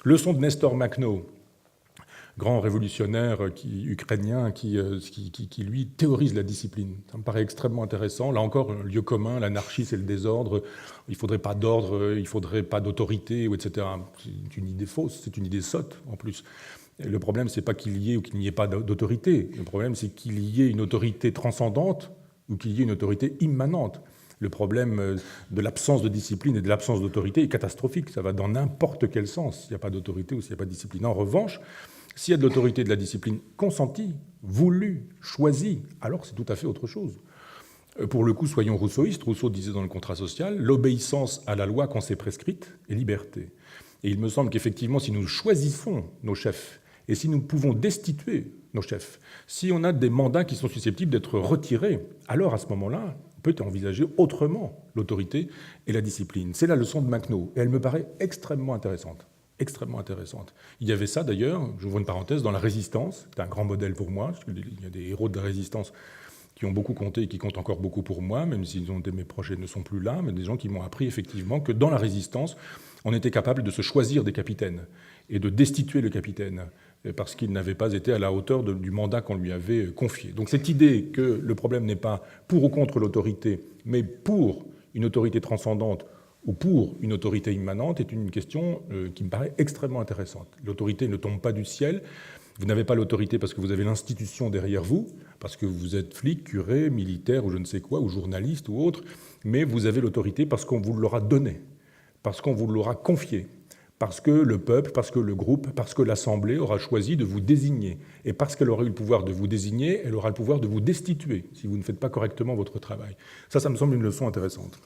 Leçon de Nestor Makhno, grand révolutionnaire ukrainien qui, lui, théorise la discipline. Ça me paraît extrêmement intéressant. Là encore, un lieu commun, l'anarchie, c'est le désordre. Il ne faudrait pas d'ordre, il ne faudrait pas d'autorité, etc. C'est une idée fausse, c'est une idée sotte, en plus. Et le problème, ce n'est pas qu'il y ait ou qu'il n'y ait pas d'autorité. Le problème, c'est qu'il y ait une autorité transcendante ou qu'il y ait une autorité immanente. Le problème de l'absence de discipline et de l'absence d'autorité est catastrophique. Ça va dans n'importe quel sens, s'il n'y a pas d'autorité ou s'il n'y a pas de discipline. En revanche, s'il y a de l'autorité et de la discipline consentie, voulue, choisie, alors c'est tout à fait autre chose. Pour le coup, soyons rousseauistes. Rousseau disait dans le contrat social, l'obéissance à la loi qu'on s'est prescrite est liberté. Et il me semble qu'effectivement, si nous choisissons nos chefs et si nous pouvons destituer nos chefs, si on a des mandats qui sont susceptibles d'être retirés, alors à ce moment-là, on peut envisager autrement l'autorité et la discipline. C'est la leçon de Makhno, et elle me paraît extrêmement intéressante. Extrêmement intéressante. Il y avait ça d'ailleurs, j'ouvre une parenthèse, dans la Résistance. C'est un grand modèle pour moi. Il y a des héros de la Résistance qui ont beaucoup compté et qui comptent encore beaucoup pour moi, même si mes projets ne sont plus là, mais des gens qui m'ont appris effectivement que dans la Résistance, on était capable de se choisir des capitaines et de destituer le capitaine parce qu'il n'avait pas été à la hauteur du mandat qu'on lui avait confié. Donc cette idée que le problème n'est pas pour ou contre l'autorité, mais pour une autorité transcendante ou pour une autorité immanente est une question qui me paraît extrêmement intéressante. L'autorité ne tombe pas du ciel. Vous n'avez pas l'autorité parce que vous avez l'institution derrière vous, parce que vous êtes flic, curé, militaire ou je ne sais quoi, ou journaliste ou autre, mais vous avez l'autorité parce qu'on vous l'aura donnée, parce qu'on vous l'aura confiée, parce que le peuple, parce que le groupe, parce que l'Assemblée aura choisi de vous désigner. Et parce qu'elle aura eu le pouvoir de vous désigner, elle aura le pouvoir de vous destituer si vous ne faites pas correctement votre travail. Ça me semble une leçon intéressante.